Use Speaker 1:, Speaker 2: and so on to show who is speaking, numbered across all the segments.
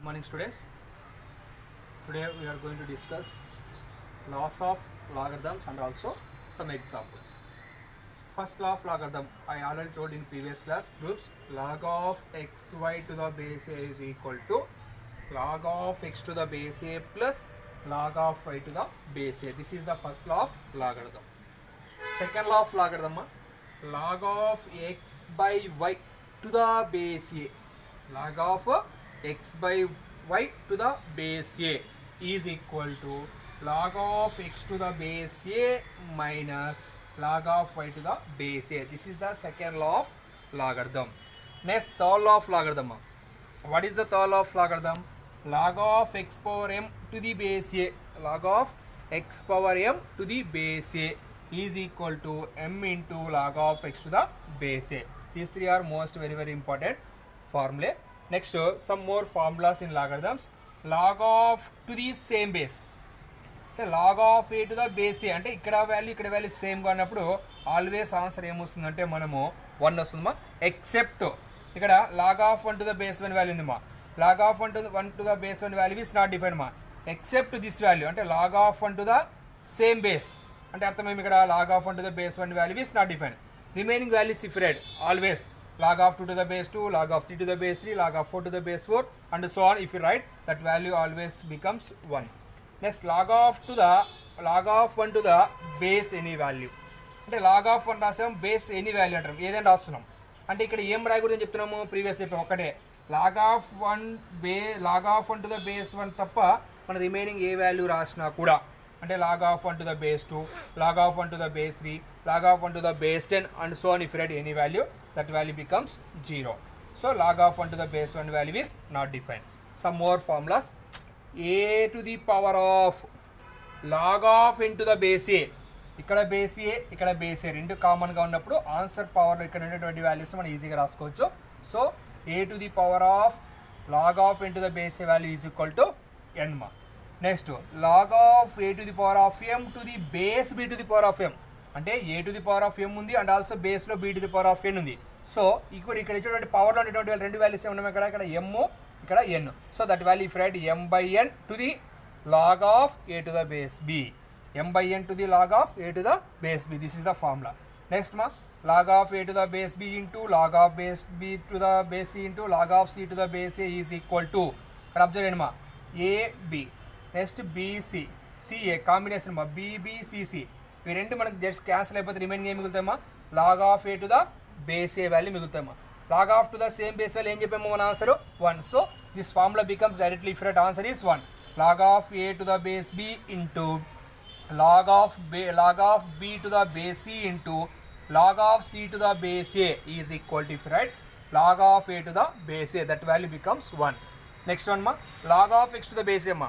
Speaker 1: Morning students. Today we are going to discuss laws of logarithms and also some examples. First law of logarithm, I already told in previous class, proves log of xy to the base a is equal to log of x to the base a plus log of y to the base a. This is the first law of logarithm. Second law of logarithm, log of x by y to the base a. Log of x by y to the base a is equal to log of x to the base a minus log of y to the base a. This is the second law of logarithm. Next, third law of logarithm. What is the third law of logarithm? Log of x power m to the base a. Log of x power m to the base a is equal to m into log of x to the base a. These three are very important formulae. Next, some more formulas in logarithms. Log of to the same base. Log of a to the base a అంటే ఇక్కడ value same గా ఉన్నప్పుడు always answer ఏమొస్తుందంటే మనము 1 వస్తుందమ్మా. Except ఇక్కడ log of 1 to the base 1 value ఉందమ్మా. log of 1 to the base 1 value is not defined మా. ఎక్సెప్ట్ దిస్ వాల్యూ అంటే log of 1 to the same base అంటే అర్థం ఏమి ఇక్కడ log of 1 to the base 1 value is not defined. Remaining values different always. Log of 2 to the base 2, log of 3 to the base 3, log of 4 to the base 4 and so on. If you write, that value always becomes 1. Next, log of 1 to the base any value. అంటే log of 1 రాసాం, base any value అంటాం, ఏదైనా రాస్తున్నాం. అంటే ఇక్కడ ఏం రాయకూడదని చెప్తున్నాము, previous చెప్పాం ఒకటే log of 1 to the base 1 తప్ప మన రిమైనింగ్ ఏ వాల్యూ రాసినా కూడా అంటే log of 1 to the base 2, log of 1 to the base 3, log of 1 to the base 10 and so on. If you write any value, that value becomes 0. So log of 1 to the base 1 value is not defined. Some more formulas. A to the power of log of into the base a. ఇక్కడ base ఏ ఇక్కడ base ఏ రెండు కామన్గా ఉన్నప్పుడు answer power ఇక్కడ ఉండేటువంటి values మనం ఈజీగా రాసుకోవచ్చు. So a to the power of log of into the base a value is equal to n మా. Next log of a to the power of m to the base b to the power of m అంటే a to the power of m ఉంది and also బేస్లో b to the power of n ఉంది. So ఇక్కడ ఇచ్చేటువంటి పవర్లో ఉండేటువంటి రెండు values ఏమన్నా ఇక్కడ ఎమ్ ఇక్కడ n. So that value if write m by n to the log of a to the base b, m by n to the log of a to the base b. This is the formula. Next మా log of a to the base b into log of base b to the base c into log of c to the base a is equal to ఇక్కడ observe చేయండి మా A B next BC CA combination మా BBCC ఇవి రెండు మనకి just cancel అయిపోతే remaining ఏం మిగులుతాయమ్మా log of a to the base a value మిగులుతాయమ్మా. Log of to the same base value ఏం చెప్పాము మన answer 1. So this formula becomes directly ఇఫరెంట్ answer is 1. Log of a to the base b into log of b to the base c into log of c to the base a is equal to, if you write log of a to the base a, that value becomes 1. Next one ma log of x to the base a ma.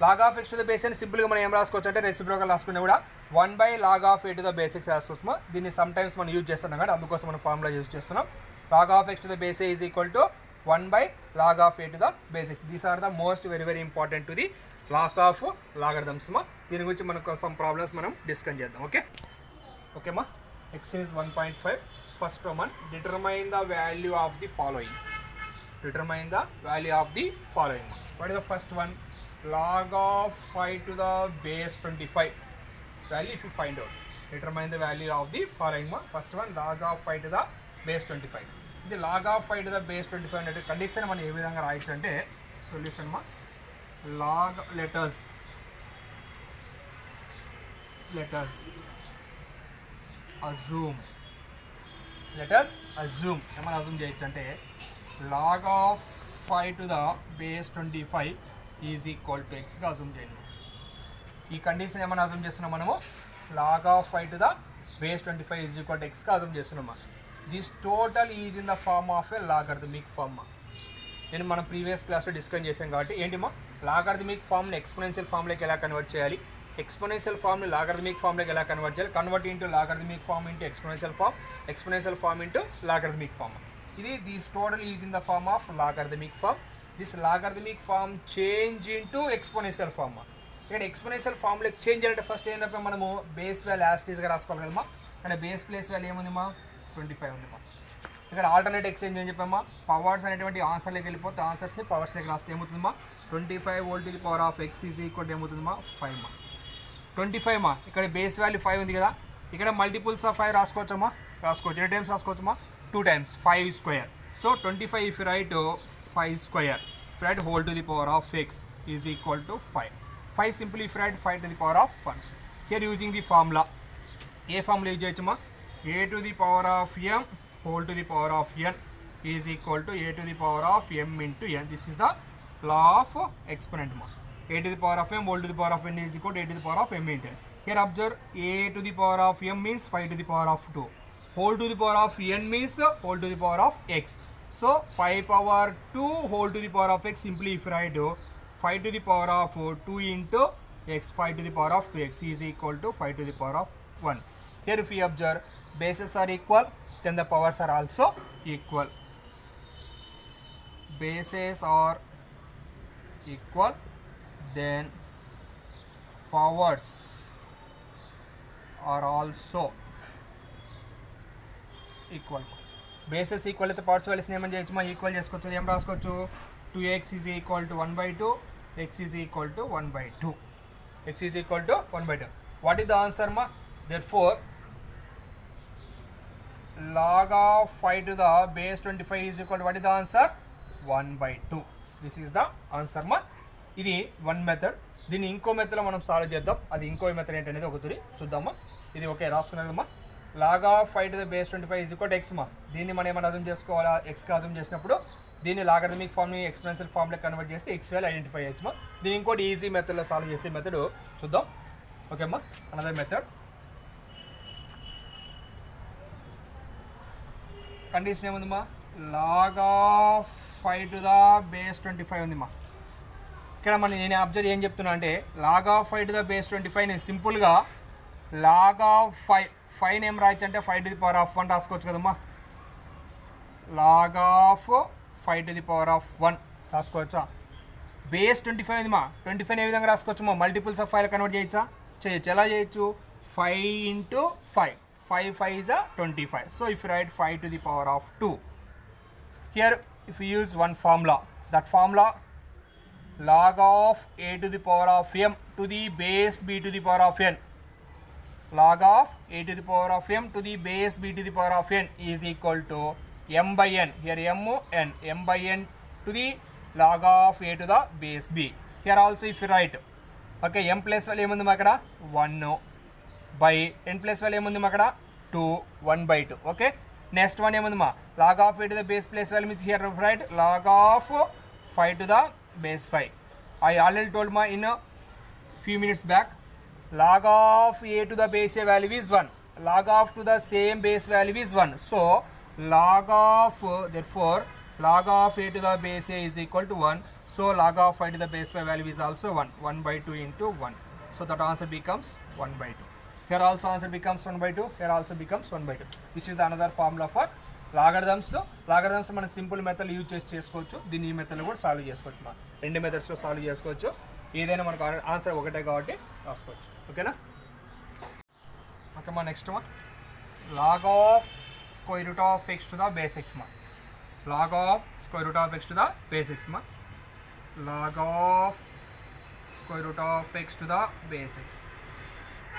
Speaker 1: Log of x to the base a simple గా మనం ఏం రాసుకోవచ్చు అంటే reciprocal రాసుకున్నా కూడా 1 by log of a to the base x రాసుకోవచ్చు మా. దీన్ని సమ్ టైమ్స్ మనం యూజ్ చేస్తున్నాం కాబట్టి అందుకోసం మనం ఫార్ములా యూజ్ చేస్తున్నాం. log of x to the base a is equal to 1 by log of a to the base x. These are the most very important to the laws of logarithms మా. దీని గురించి మనకు some problems మనం discuss చేద్దాం. Okay మా. Exercise 1.5. First one, determine the value of the following. Determine the value of the following. What is the first one? Log of 5 to the base 25 value if you find out. Determine the value of the following. First one, log of 5 to the base 25. ఇది log of 5 to the base 25 అంటే condition మనం ఏ విధంగా రాయొచ్చు అంటే solution మా log let us assume ఏమైనా assume చేయొచ్చు అంటే log of 5 to the base 25 is equal to ఎక్స్గా అజ్యూమ్ చేయండి. ఈ కండిషన్ ఏమైనా అజ్యూమ్ చేస్తున్నాం మనము log of 5 to the base 25 is equal to ఎక్స్గా అజ్యూమ్ చేస్తున్నామా. This total is in the form of a logarithmic form. నేను మనం ప్రీవియస్ క్లాస్లో డిస్కస్ చేసాం కాబట్టి ఏంటిమా లాగరిథమిక్ ఫామ్ని ఎక్స్పోనెన్షియల్ ఫామ్లోకి ఎలా కన్వర్ట్ చేయాలి, ఎక్స్పోనెన్షియల్ ఫామ్ని లాగరిథమిక్ ఫామ్లోకి ఎలా కన్వర్ట్ చేయాలి, convert into logarithmic form into exponential form into logarithmic form. ఇది this total is in the form of logarithmic form. This logarithmic form change into exponential form. ఇక్కడ exponential ఫామ్లోకి change అంటే first ఏంటంటే మనము base value యాస్టీస్గా రాసుకోవాలి కదమ్మా. అంటే base place value ఏముంది మా 25 ఉంది మా. ఇక్కడ ఆల్టర్నేట్ ఎక్స్చేంజ్ అని చెప్పామా, పవర్స్ అనేటువంటి ఆన్సర్లోకి వెళ్ళిపోతే ఆన్సర్స్ని పవర్స్లోకి రాస్తే ఏమవుతుందమ్మా 25 volt to the power of x is equal ఏమవుతుందమ్మా 5 మా. 25 మా, ఇక్కడ బేస్ వాల్యూ 5 ఉంది కదా, ఇక్కడ మల్టిపుల్స్ ఆఫ్ 5 రాసుకోవచ్చమ్మా, రాసుకోవచ్చు. ఎన్ని times రాసుకోవచ్చమ్మా 2 times 5 square. So 25 if you write 5 square, if you write whole to the power of x is equal to 5. 5 simply if you write 5 to the power of 1. Here using the formula, ఏ formula use చేయొచ్చమ్మా, a to the power of m whole to the power of n is equal to a to the power of m into n. This is the law of exponent ma. a to the power of m whole to the power of n is equal to a to the power of m into n. Here observe, a to the power of m means 5 to the power of 2. Whole to the power of n means whole to the power of x. So 5 power 2 whole to the power of x, simply if you write 5 to the power of 2 into x, 5 to the power of 2x is equal to 5 to the power of 1. Here if we observe, bases are equal, then the powers are also equal. Bases are equal, then powers are also equal. Bases equal అయితే parts వాల్యూస్ని ఏమని చేయొచ్చు, మా equal చేసుకోవచ్చు. ఏం రాసుకోవచ్చు, 2x is equal to 1/2, x is equal to 1/2, x is equal to 1/2. What is the answer మా? therefore log of 5 to the base 25 is equal to, what is the answer? 1/2. This is the answer ma. ఇది one method. దీన్ని ఇంకో మెథడ్లో మనం solve చేద్దాం. అది ఇంకో method ఏంటనేది ఒకటి చూద్దామా. ఇది okay రాసుకున్నామా. log of 5 to the base 25 is equal to x మా. దీన్ని మనం ఏమైనా అజ్యూమ్ చేసుకోవాలా, ఎక్స్గా అజ్యూమ్ చేసినప్పుడు దీన్ని లాగరిథమిక్ ఫామ్ని ఎక్స్పెన్షియల్ ఫామ్లో కన్వర్ట్ చేస్తే ఎక్స్ వాల్యూ ఐడెంటిఫై చేయొచ్చు మా. దీన్ని ఇంకోటి ఈజీ మెథడ్లో సాల్వ్ చేసే మెథడ్ చూద్దాం. ఓకే అమ్మా, అనదర్ మెథడ్. కండిషన్ ఏముందమ్మా, log of 5 to the base 25 ఉందిమ్మా. ఇక్కడ నేను అబ్జర్వ్ ఏం చెప్తున్నా అంటే, log of 5 to the base 25 నేను సింపుల్గా log of 5 ఏం రాయొచ్చు అంటే 5 to the power of 1 రాసుకోవచ్చు కదమ్మా. log of 5 to the power of 1 రాసుకోవచ్చా. Base 25 ఉందిమా, 25 ఏ విధంగా రాసుకోవచ్చమ్మా, మల్టిపుల్స్ ఆఫ్ 5 కన్వర్ట్ చేయొచ్చా, చేయొచ్చు. ఎలా చేయొచ్చు, 5 into 5, 5 5 is 25. So if you write 5 to the power of 2, here if you use one formula, that formula log of a to the power of m to the base b to the power of n, log of a to the power of m to the base b to the power of n is equal to m by n. Here m by n to the log of a to the base b. Here also if you write, okay, m place value ఏముంది అక్కడ 1 by n place value ఏముంది అక్కడ 2, 1/2. Okay, next one ఏముంది మా, log of a to the base place value means here write log of 5 to the base 5. I already told ma in a few minutes back, log of a to the base a value is 1, log of to the same base value is 1. So log of, therefore log of a to the base a is equal to 1. So log of 5 to the base 5 value is also 1, 1/2 into 1. So that answer becomes 1/2. Here also answer becomes 1/2, here also becomes 1/2. This is the another formula for logarithms. Logarithms మనం simple method use చేసి చేసుకోవచ్చు, దీన్ని ఈ మెథడ్లో కూడా solve చేసుకోవచ్చు. మా రెండు మెథడ్స్లో సాల్వ్ చేసుకోవచ్చు, ఏదైనా మనకు ఆన్సర్ ఒకటే కాబట్టి రాసుకోవచ్చు. ఓకేనా. ఓకే మా, నెక్స్ట్ మా log of square root of x to the base x మా. log of square root of x to the base x మా. log of square root of x to the base x.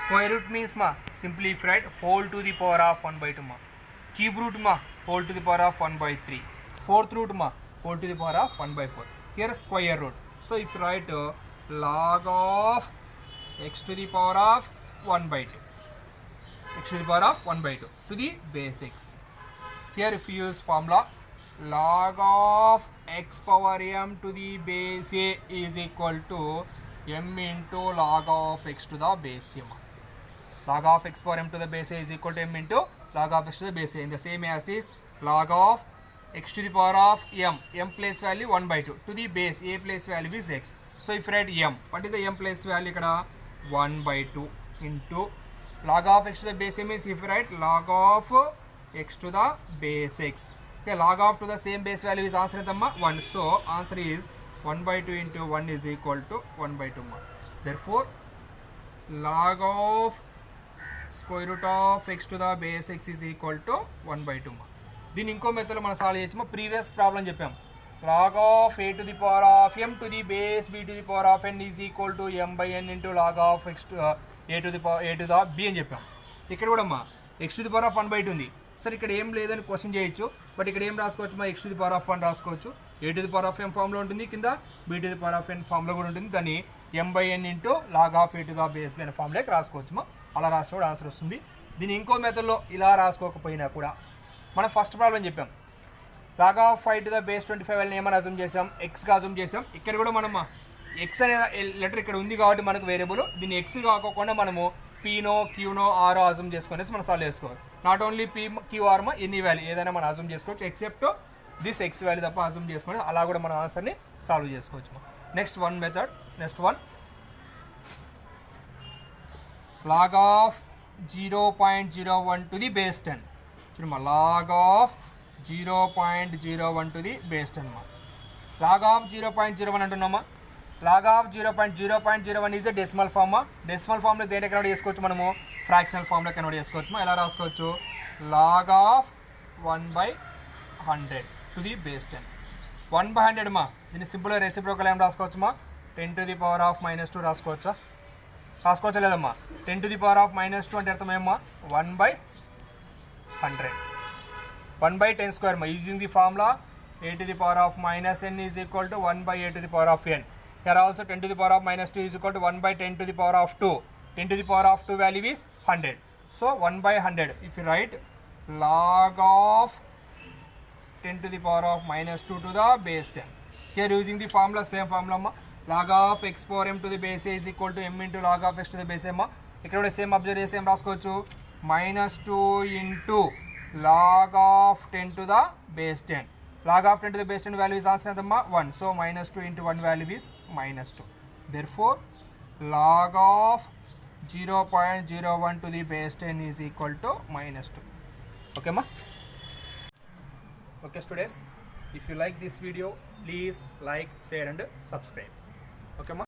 Speaker 1: Square root means ma, simply if write whole to the power of 1/2 ma. Cube root ma, whole to the power of 1/3. Fourth root ma, whole to the power of 1/4. Here square root. So if you write log of x to the power of 1/2, x to the power of 1/2 to the base x. Here if you use formula, log of x power m to the base a is equal to m into log of x to the base a. Log of x power m to the base a is equal to m into log of x to the base a. In the same as this, log of x to the power of m place value 1/2 to the base a place value is x. So if you write m, what is the m place value ikkada 1/2 into log of x to the base a means if you write log of x to the base x. Okay, log of to the same base value is answer entamma 1. So answer is 1/2 into 1 is equal to 1/2 ma. Therefore log of square root of x to the base x is equal to 1/2 ma. దీన్ని ఇంకో మెథడ్లో మనం solve చేయొచ్చు. Previous problem చెప్పాం, log of a to the power of m to the base b to the power of n is equal to m by n into log of x to a to the power a to the b అని చెప్పాం. ఇక్కడ కూడా అమ్మా x to the power of 1/2 ఉంది. సరే ఇక్కడ ఏం లేదని క్వశ్చన్ చేయొచ్చు, బట్ ఇక్కడ ఏం రాసుకోవచ్చు, మా x to the power of 1 రాసుకోవచ్చు. a to the power of m ఫామ్లో ఉంటుంది, కింద b to the power of n ఫామ్లో కూడా ఉంటుంది. దాన్ని m by n into log of a to the base b అనే ఫామ్లోకి రాసుకోవచ్చు. అలా రాసినప్పుడు ఆన్సర్ వస్తుంది. దీన్ని ఇంకో మెథడ్లో ఇలా రాసుకోకపోయినా కూడా మనం ఫస్ట్ ప్రాబ్లం చెప్పాం, log of 5 to the base 25 అని ఏమని అజ్యూమ్ చేసాం, ఎక్స్గా అజ్యూమ్ చేసాం. ఇక్కడ కూడా మనం ఎక్స్ అనే లెటర్ ఇక్కడ ఉంది కాబట్టి మనకు వేరియబుల్, దీన్ని ఎక్స్ కాకోకుండా మనము పీనో క్యూనో ఆరో అజ్యూమ్ చేసుకునేసి మనం సాల్వ్ చేసుకోవాలి. Not only P QR any value ఏదైనా మనం అజ్యూమ్ చేసుకోవచ్చు, ఎక్సెప్ట్ దిస్ ఎక్స్ వాల్యూ తప్ప అజ్యూమ్ చేసుకొని అలా కూడా మనం ఆన్సర్ని సాల్వ్ చేసుకోవచ్చు. Next one method, next one log of 0.01 to the base 10. చూడమ్మా log of 0.01 to the base 10 మా. log of 0.01 అంటున్నామా, log of 0.01 is a decimal form. Decimal ఫామ్లో దేని కన్వర్ట్ చేసుకోవచ్చు మనము, ఫ్రాక్షనల్ ఫామ్లో కన్వర్ట్ చేసుకోవచ్చు. ఎలా రాసుకోవచ్చు, log of 1/100 to the base 10. 1/100 మా, దీన్ని సింపుల్గా రెసిప్రోకల్ ఏం రాసుకోవచ్చు మా, 10 to the power of -2 రాసుకోవచ్చా, రాసుకోవచ్చా లేదమ్మా. 10 to the power of -2 అంటే అర్థం ఏమ్మా, 1/100, 1/10 square ma. Using the formula a to the power of -n is equal to 1/a to the power of n. Here also 10 to the power of -2 is equal to 1/10 to the power of 2. 10 to the power of 2 value is 100. So 1/100. If you write log of 10 to the power of -2 to the base 10. Here using the formula, same formula ma. Log of x power m to the base a is equal to m into log of x to the base m. ఇక్కడ కూడా same observe చేసి ఏం రాసుకోవచ్చు, -2 into log of 10 to the base 10. log of 10 to the base 10 value is answer ఎంతమ్మా 1. So -2 into 1 value is -2. Therefore log of 0.01 to the base 10 is equal to -2. Okay ma. Okay students, if you like this video, please like, share and subscribe. Okay ma.